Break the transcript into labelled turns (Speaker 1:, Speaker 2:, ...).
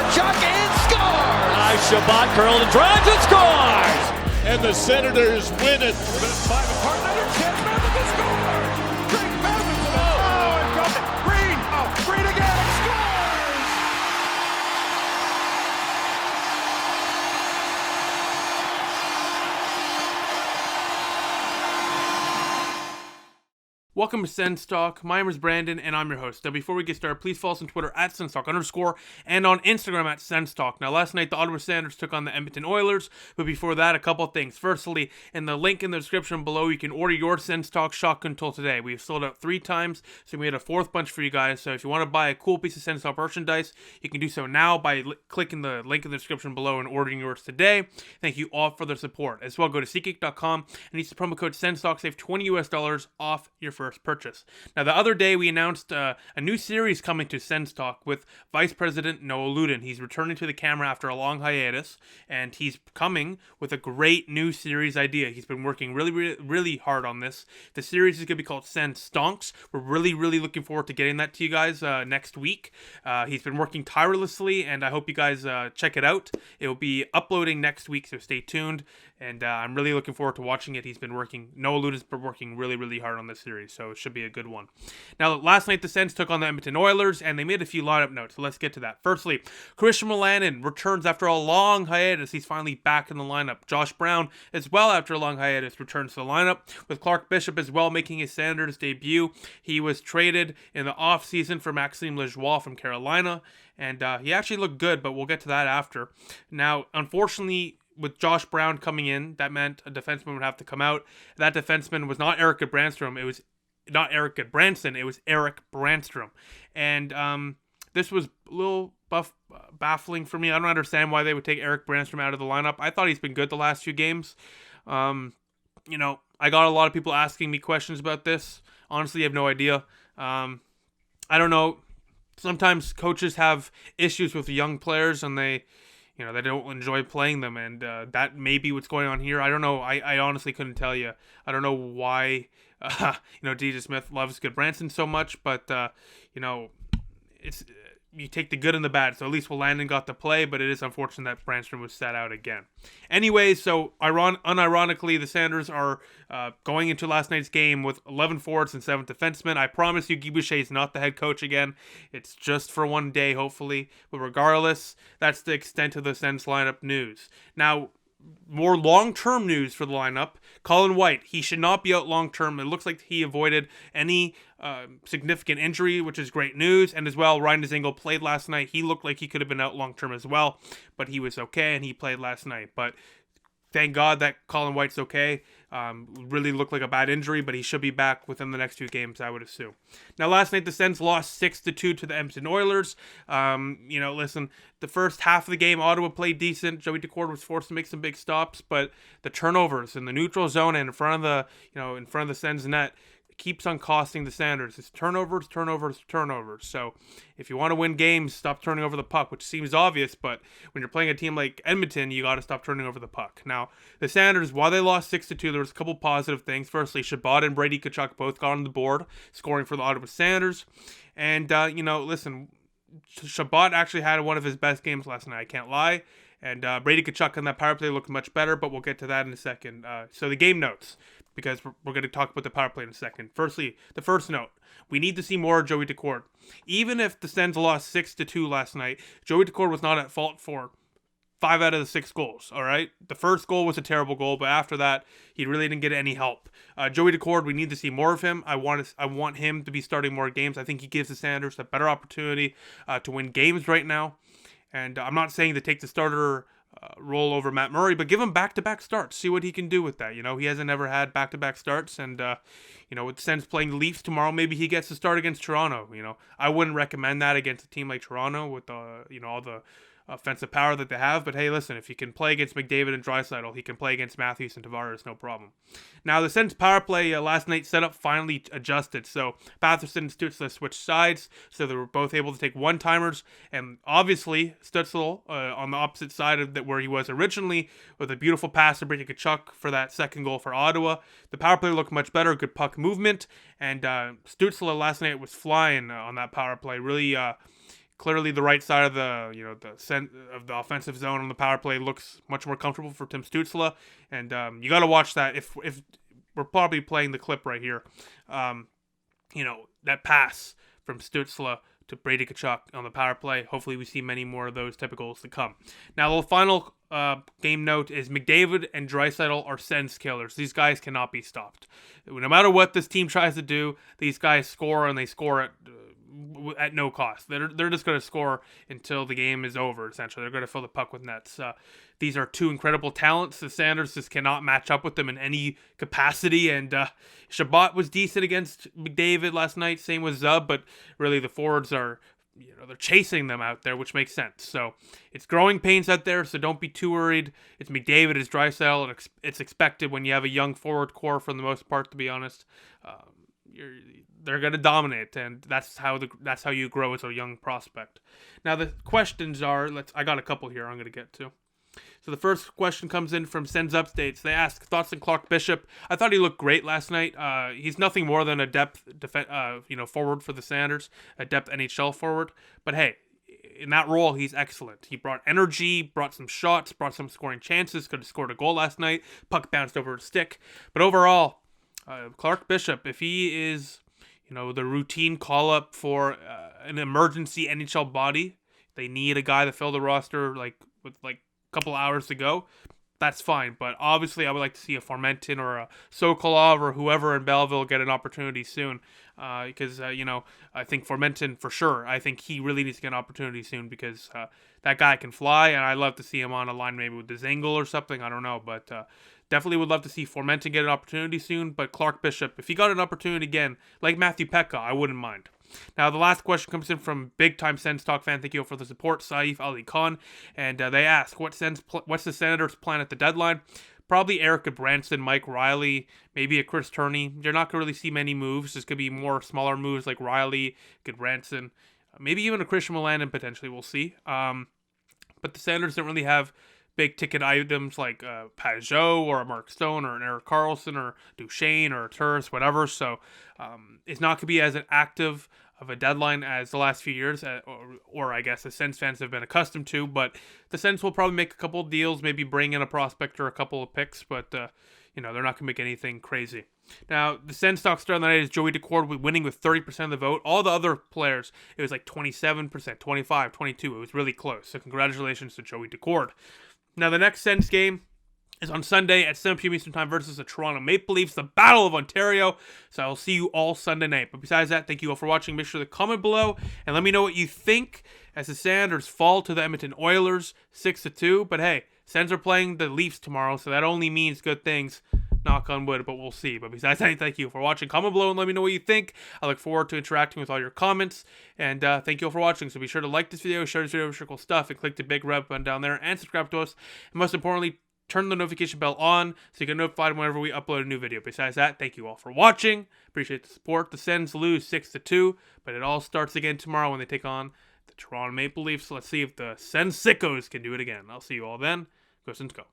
Speaker 1: Tkachuk and scores!
Speaker 2: Chabot curled and drives and scores!
Speaker 3: And the Senators win it.
Speaker 1: 5 apart, another chance, Madison scores! Drake Madison, oh, and got it. Green, Green again, scores!
Speaker 4: Welcome to SENS TALK. My name is Brandon, and I'm your host. Now, before we get started, please follow us on Twitter at @SensTalk_ and on Instagram at SENS TALK. Now, last night, the Ottawa Senators took on the Edmonton Oilers, but before that, a couple of things. Firstly, in the link in the description below, you can order your SENS TALK shotgun tool today. We've sold out 3 times, so we had a 4th bunch for you guys. So if you want to buy a cool piece of SENS TALK merchandise, you can do so now by clicking the link in the description below and ordering yours today. Thank you all for the support. As well, go to SeatGeek.com and use the promo code SENSTALK, save $20 off your first purchase. Now, the other day we announced a new series coming to SENS TALK with Vice President Noah Luden. He's returning to the camera after a long hiatus, and he's coming with a great new series idea. He's been working really hard on this. The series is going to be called SENS Stonks. We're really looking forward to getting that to you guys next week. He's been working tirelessly, and I hope you guys check it out. It will be uploading next week, so stay tuned. And I'm really looking forward to watching it. Noah Luden's been working really hard on this series, so it should be a good one. Now, last night the Sens took on the Edmonton Oilers, and they made a few lineup notes, so let's get to that. Firstly, Christian Wolanin returns after a long hiatus. He's finally back in the lineup. Josh Brown, as well, after a long hiatus, returns to the lineup, with Clark Bishop as well making his Senators debut. He was traded in the offseason for Maxime Lajoie from Carolina, and he actually looked good, but we'll get to that after. Now, unfortunately, with Josh Brown coming in, that meant a defenseman would have to come out. That defenseman was not Erik Gudbranson. It was not Erik Gudbranson. It was Erik Brannstrom. And this was a little baffling for me. I don't understand why they would take Erik Brannstrom out of the lineup. I thought he's been good the last few games. I got a lot of people asking me questions about this. Honestly, I have no idea. I don't know. Sometimes coaches have issues with young players, and they don't enjoy playing them, and that may be what's going on here. I don't know. I honestly couldn't tell you. I don't know why, DJ Smith loves Gudbranson so much, but, it's you take the good and the bad. So at least Wolanin got to play, but it is unfortunate that Brannstrom was sat out again. Anyways, so unironically, the Senators are going into last night's game with 11 forwards and 7 defensemen. I promise you, Guy Boucher is not the head coach again. It's just for one day, hopefully. But regardless, that's the extent of the Sens lineup news. Now, more long-term news for the lineup. Colin White, he should not be out long-term. It looks like he avoided any significant injury, which is great news. And as well, Ryan Dzingel played last night. He looked like he could have been out long-term as well, but he was okay, and he played last night. But thank God that Colin White's okay. Really looked like a bad injury, but he should be back within the next 2 games, I would assume. Now, last night, the Sens lost 6-2 to the Edmonton Oilers. Listen, the first half of the game, Ottawa played decent. Joey Daccord was forced to make some big stops, but the turnovers in the neutral zone and in front of the Sens net keeps on costing the Senators. It's turnovers. So if you want to win games, stop turning over the puck, which seems obvious, but when you're playing a team like Edmonton, you got to stop turning over the puck. Now, the Senators, while they lost 6-2, there was a couple positive things. Firstly, Chabot and Brady Tkachuk both got on the board, scoring for the Ottawa Senators. And, listen, Chabot actually had one of his best games last night, I can't lie. And Brady Tkachuk on that power play looked much better, but we'll get to that in a second. So the game notes, because we're going to talk about the power play in a second. Firstly, the first note, we need to see more of Joey Daccord. Even if the Sens lost 6-2 last night, Joey Daccord was not at fault for 5 out of the 6 goals, all right? The first goal was a terrible goal, but after that, he really didn't get any help. Joey Daccord, we need to see more of him. I want him to be starting more games. I think he gives the Senators a better opportunity to win games right now. And I'm not saying to take the starter role over Matt Murray, but give him back-to-back starts. See what he can do with that. He hasn't ever had back-to-back starts, and with the Sens playing the Leafs tomorrow, maybe he gets to start against Toronto. I wouldn't recommend that against a team like Toronto with all the offensive power that they have. But hey, listen, if he can play against McDavid and Draisaitl, he can play against Matthews and Tavares, no problem. Now, the Sens power play last night setup finally adjusted. So Batherson and Stützle switched sides, so they were both able to take one-timers. And obviously, Stützle on the opposite side of that where he was originally, with a beautiful pass to Brady Tkachuk for that second goal for Ottawa. The power play looked much better, good puck movement, and Stützle last night was flying on that power play. Really Clearly, the right side of the offensive zone on the power play looks much more comfortable for Tim Stützle, and you got to watch that. If we're probably playing the clip right here, that pass from Stützle to Brady Tkachuk on the power play. Hopefully, we see many more of those type of goals to come. Now, the final game note is McDavid and Draisaitl are SENS killers. These guys cannot be stopped. No matter what this team tries to do, these guys score, and they score at no cost. They're just going to score until the game is over, essentially. They're going to fill the puck with nets. These are two incredible talents. The Sanders just cannot match up with them in any capacity, and Shabbat was decent against McDavid last night, same with Zub, but really the forwards are, they're chasing them out there, which makes sense. So it's growing pains out there, so don't be too worried. It's McDavid, it's Draisaitl, and it's expected when you have a young forward core for the most part, to be honest. They're going to dominate, and that's how you grow as a young prospect. Now the questions are, I got a couple here I'm going to get to. So the first question comes in from Sens Updates. They ask thoughts on Clark Bishop. I thought he looked great last night. He's nothing more than a depth forward for the Sanders, a depth NHL forward. But hey, in that role, he's excellent. He brought energy, brought some shots, brought some scoring chances. Could have scored a goal last night. Puck bounced over his stick. But overall, Clark Bishop, if he is the routine call-up for an emergency NHL body, they need a guy to fill the roster with a couple hours to go, that's fine. But obviously I would like to see a Formenton or a Sokolov or whoever in Belleville get an opportunity soon, because I think Formenton for sure, I think he really needs to get an opportunity soon, because that guy can fly, and I'd love to see him on a line maybe with Dzingel or something, I don't know, but definitely would love to see Formenton get an opportunity soon. But Clark Bishop, if he got an opportunity again, like Matthew Pekka, I wouldn't mind. Now, the last question comes in from big-time Sens Talk fan. Thank you for the support, Saif Ali Khan. And they ask, what's the Senators' plan at the deadline? Probably Eric Branson, Mike Riley, maybe a Chris Turney. You're not going to really see many moves. There's going to be more smaller moves like Riley, Branson, maybe even a Christian Melanin potentially. We'll see. But the Senators don't really have big-ticket items like Pajot or a Mark Stone or an Erik Karlsson or Duchesne or Turris, whatever. So it's not going to be as active of a deadline as the last few years, or I guess the Sens fans have been accustomed to. But the Sens will probably make a couple of deals, maybe bring in a prospect or a couple of picks, but they're not going to make anything crazy. Now, the Sens Talk star of the night is Joey Daccord, winning with 30% of the vote. All the other players, it was like 27%, 25, 22. It was really close. So congratulations to Joey Daccord. Now, the next Sens game is on Sunday at 7 p.m. Eastern Time versus the Toronto Maple Leafs, the Battle of Ontario. So I will see you all Sunday night. But besides that, thank you all for watching. Make sure to comment below and let me know what you think as the Sanders fall to the Edmonton Oilers 6-2. But hey, Sens are playing the Leafs tomorrow, so that only means good things. Knock on wood, but we'll see. But besides that, thank you for watching. Comment below and let me know what you think. I look forward to interacting with all your comments. And thank you all for watching. So be sure to like this video, share this video with your cool stuff, and click the big red button down there, and subscribe to us. And most importantly, turn the notification bell on so you get notified whenever we upload a new video. Besides that, thank you all for watching. Appreciate the support. The Sens lose 6-2, but it all starts again tomorrow when they take on the Toronto Maple Leafs. So let's see if the Sens sickos can do it again. I'll see you all then. Go Sens, go.